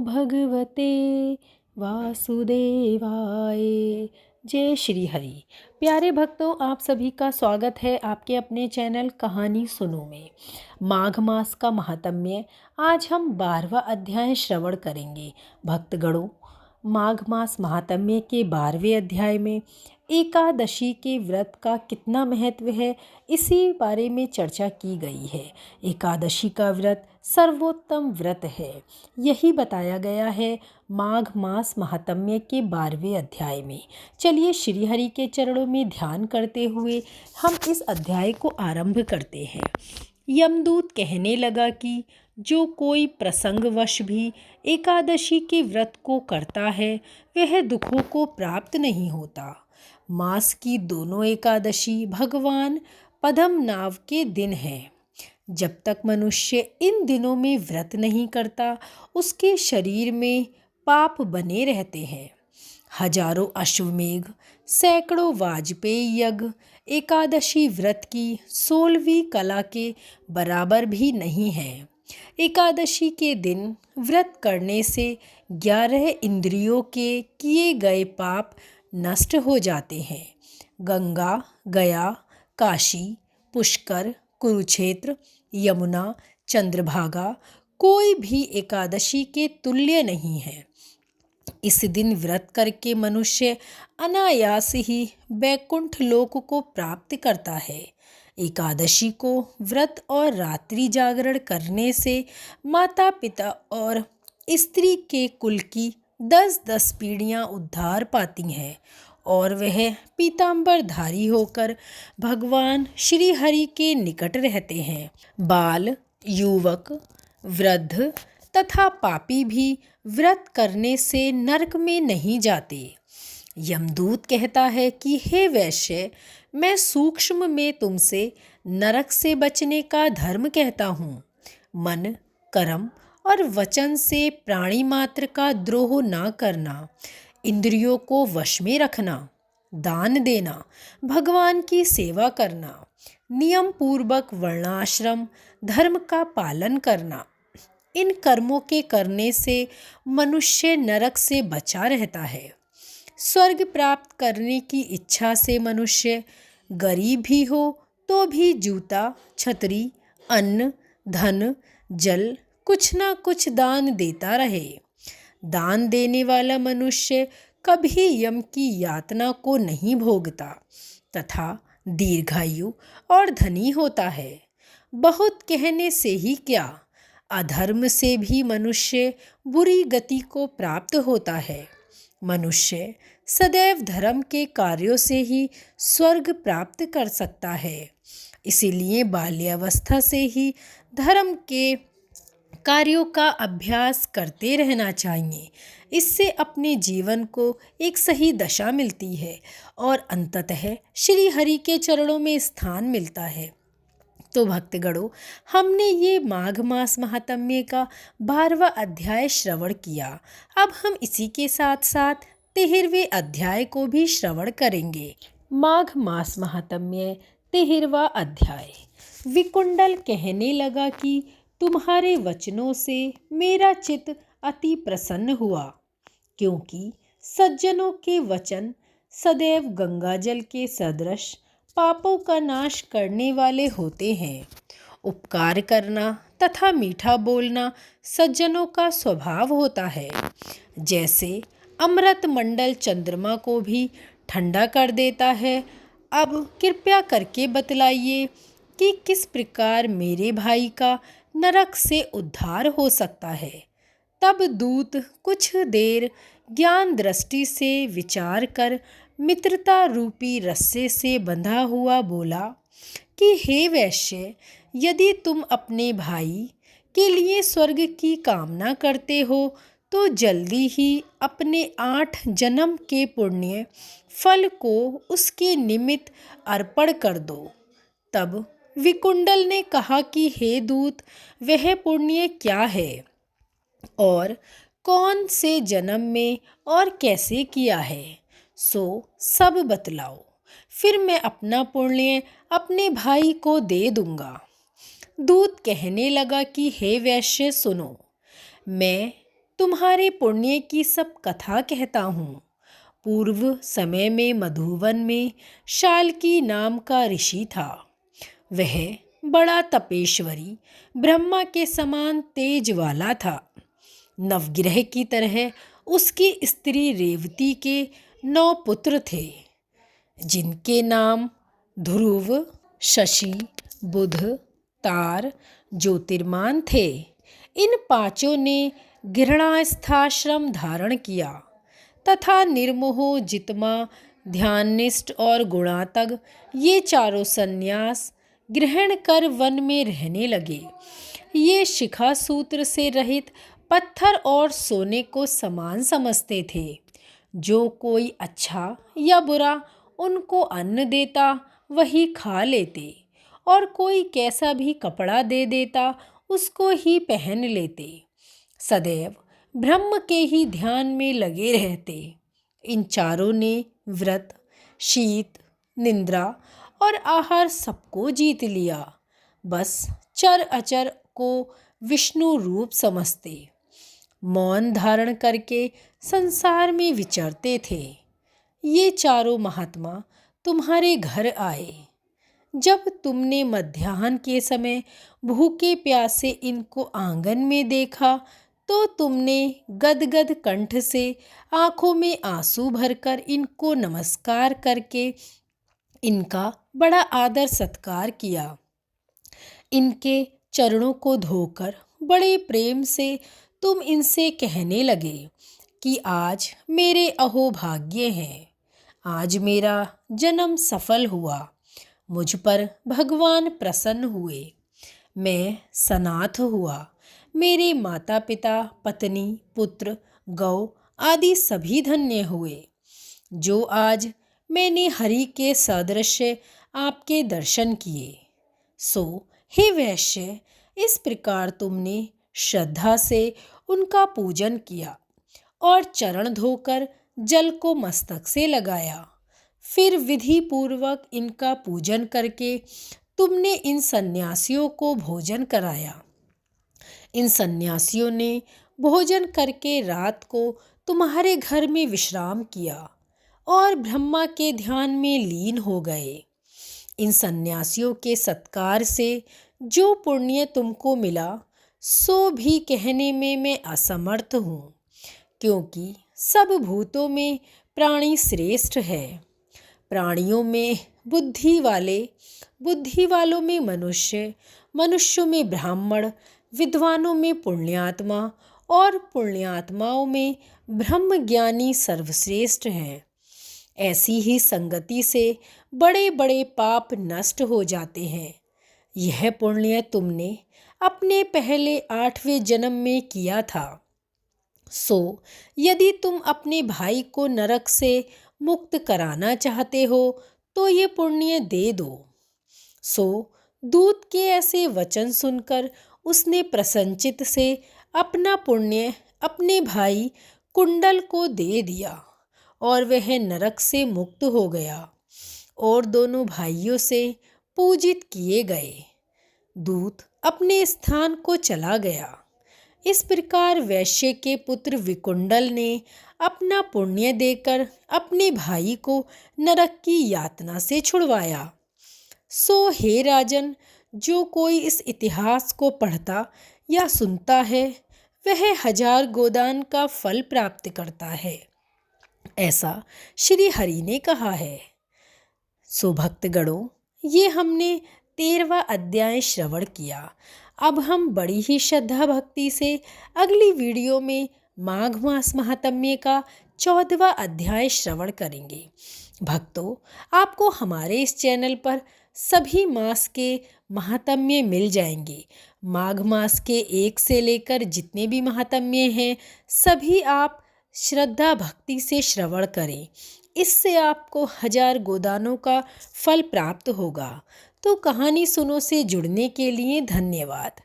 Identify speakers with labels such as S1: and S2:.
S1: भगवते वासुदेवाय। जय श्री हरि। प्यारे भक्तों, आप सभी का स्वागत है आपके अपने चैनल कहानी सुनो में। माघ मास का महात्म्य आज हम 12वां अध्याय श्रवण करेंगे। भक्तगणों, माघ मास महात्म्य के 12वें अध्याय में एकादशी के व्रत का कितना महत्व है, इसी बारे में चर्चा की गई है। एकादशी का व्रत सर्वोत्तम व्रत है, यही बताया गया है माघ मास महात्म्य के 12वें अध्याय में। चलिए श्री हरि के चरणों में ध्यान करते हुए हम इस अध्याय को आरंभ करते हैं। यमदूत कहने लगा कि जो कोई प्रसंगवश भी एकादशी के व्रत को करता है वह दुखों को प्राप्त नहीं होता। मास की दोनों एकादशी भगवान पद्मनाभ के दिन हैं। जब तक मनुष्य इन दिनों में व्रत नहीं करता उसके शरीर में पाप बने रहते हैं। हजारों अश्वमेघ, सैकड़ों वाजपेयी यज्ञ एकादशी व्रत की 16वीं कला के बराबर भी नहीं है। एकादशी के दिन व्रत करने से 11 इंद्रियों के किए गए पाप नष्ट हो जाते हैं। गंगा, गया, काशी, पुष्कर, कुरुक्षेत्र, यमुना, चंद्रभागा कोई भी एकादशी के तुल्य नहीं है। इस दिन व्रत करके मनुष्य अनायास ही वैकुंठ लोक को प्राप्त करता है। एकादशी को व्रत और रात्रि जागरण करने से माता पिता और स्त्री के कुल की 10-10 पीढ़ियां उद्धार पाती हैं और वह पीतांबरधारी होकर भगवान श्री हरि के निकट रहते हैं। बाल, युवक, वृद्ध तथा पापी भी व्रत करने से नरक में नहीं जाते। यमदूत कहता है कि हे वैश्य, मैं सूक्ष्म में तुमसे नरक से बचने का धर्म कहता हूँ। मन, कर्म और वचन से प्राणी मात्र का द्रोह ना करना, इंद्रियों को वश में रखना, दान देना, भगवान की सेवा करना, नियम पूर्वक वर्णाश्रम धर्म का पालन करना, इन कर्मों के करने से मनुष्य नरक से बचा रहता है। स्वर्ग प्राप्त करने की इच्छा से मनुष्य गरीब भी हो तो भी जूता, छतरी, अन्न, धन, जल कुछ ना कुछ दान देता रहे। दान देने वाला मनुष्य कभी यम की यातना को नहीं भोगता तथा दीर्घायु और धनी होता है। बहुत कहने से ही क्या, अधर्म से भी मनुष्य बुरी गति को प्राप्त होता है। मनुष्य सदैव धर्म के कार्यों से ही स्वर्ग प्राप्त कर सकता है। इसीलिए बाल्यावस्था से ही धर्म के कार्यों का अभ्यास करते रहना चाहिए। इससे अपने जीवन को एक सही दशा मिलती है और अंततः श्री हरि के चरणों में स्थान मिलता है। तो भक्तगणों, हमने ये माघ मास महात्म्य का 12वां अध्याय श्रवण किया। अब हम इसी के साथ साथ 13वें अध्याय को भी श्रवण करेंगे। माघ मास महात्म्य 13वां अध्याय। विकुंडल कहने लगा कि तुम्हारे वचनों से मेरा चित्त अति प्रसन्न हुआ, क्योंकि सज्जनों के वचन सदैव गंगाजल के सदृश पापों का नाश करने वाले होते हैं। उपकार करना तथा मीठा बोलना सज्जनों का स्वभाव होता है। जैसे अमृत मंडल चंद्रमा को भी ठंडा कर देता है। अब कृपया करके बतलाइए कि किस प्रकार मेरे भाई का नरक से उद्धार हो सकता है। तब दूत कुछ देर ज्ञान दृष्टि से विचार कर मित्रता रूपी रस्से से बंधा हुआ बोला कि हे वैश्य, यदि तुम अपने भाई के लिए स्वर्ग की कामना करते हो तो जल्दी ही अपने 8 जन्म के पुण्य फल को उसके निमित्त अर्पण कर दो। तब विकुंडल ने कहा कि हे दूत, वह पुण्य क्या है और कौन से जन्म में और कैसे किया है, सो सब बतलाओ, फिर मैं अपना पुण्य अपने भाई को दे दूंगा। दूत कहने लगा कि हे वैश्य सुनो, मैं तुम्हारे पुण्य की सब कथा कहता हूँ। पूर्व समय में मधुवन में शाल्की नाम का ऋषि था। वह बड़ा तपेश्वरी, ब्रह्मा के समान तेज वाला था। नवग्रह की तरह उसकी स्त्री रेवती के 9 पुत्र थे, जिनके नाम ध्रुव, शशि, बुध, तार, ज्योतिर्मान थे। इन पांचों ने गृहस्थाश्रम धारण किया तथा निर्मोह, जितमा, ध्याननिष्ठ और गुणातग ये चारों सन्यास ग्रहण कर वन में रहने लगे। ये शिखा सूत्र से रहित पत्थर और सोने को समान समझते थे। जो कोई अच्छा या बुरा उनको अन्न देता वही खा लेते, और कोई कैसा भी कपड़ा दे देता उसको ही पहन लेते। सदैव ब्रह्म के ही ध्यान में लगे रहते। इन चारों ने व्रत, शीत, निद्रा और आहार सबको जीत लिया। बस चर अचर को विष्णु रूप समझते मौन धारण करके संसार में विचरते थे। ये चारों महात्मा तुम्हारे घर आए। जब तुमने मध्याह्न के समय भूखे प्यासे इनको आंगन में देखा तो तुमने गदगद कंठ से आंखों में आंसू भरकर इनको नमस्कार करके इनका बड़ा आदर सत्कार किया। इनके चरणों को धोकर बड़े प्रेम से तुम इनसे कहने लगे कि आज मेरे अहोभाग्य हैं, आज मेरा जन्म सफल हुआ, मुझ पर भगवान प्रसन्न हुए, मैं सनाथ हुआ, मेरे माता पिता, पत्नी, पुत्र, गौ आदि सभी धन्य हुए। जो आज मैंने हरि के सदृश आपके दर्शन किए, सो हे वैश्य, इस प्रकार तुमने श्रद्धा से उनका पूजन किया और चरण धोकर जल को मस्तक से लगाया। फिर विधि पूर्वक इनका पूजन करके तुमने इन सन्यासियों को भोजन कराया। इन सन्यासियों ने भोजन करके रात को तुम्हारे घर में विश्राम किया और ब्रह्मा के ध्यान में लीन हो गए। इन सन्यासियों के सत्कार से जो पुण्य तुमको मिला सो भी कहने में मैं असमर्थ हूँ, क्योंकि सब भूतों में प्राणी श्रेष्ठ है। प्राणियों में बुद्धि वाले, बुद्धि वालों में मनुष्य, मनुष्यों में ब्राह्मण, विद्वानों में पुण्यात्मा और पुण्यात्माओं में ब्रह्मज्ञानी सर्वश्रेष्ठ हैं। ऐसी ही संगति से बड़े बड़े पाप नष्ट हो जाते हैं। यह पुण्य तुमने अपने पहले 8वें जन्म में किया था। सो यदि तुम अपने भाई को नरक से मुक्त कराना चाहते हो तो ये पुण्य दे दो। सो दूत के ऐसे वचन सुनकर उसने प्रसन्नचित्त से अपना पुण्य अपने भाई कुंडल को दे दिया और वह नरक से मुक्त हो गया और दोनों भाइयों से पूजित किए गए। दूत अपने स्थान को चला गया। इस प्रकार वैश्य के पुत्र विकुंडल ने अपना पुण्य देकर अपने भाई को नरक की यातना से छुड़वाया। सो हे राजन, जो कोई इस इतिहास को पढ़ता या सुनता है वह 1000 गोदान का फल प्राप्त करता है, ऐसा श्री हरि ने कहा है। सो भक्तगणों, ये हमने 13वां अध्याय श्रवण किया। अब हम बड़ी ही श्रद्धा भक्ति से अगली वीडियो में माघ मास महात्म्य का 14वां अध्याय श्रवण करेंगे। भक्तों, आपको हमारे इस चैनल पर सभी मास के महात्म्य मिल जाएंगे। माघ मास के 1 से लेकर जितने भी महात्म्य हैं सभी आप श्रद्धा भक्ति से श्रवण करें। इससे आपको 1000 गोदानों का फल प्राप्त होगा। तो कहानी सुनो से जुड़ने के लिए धन्यवाद।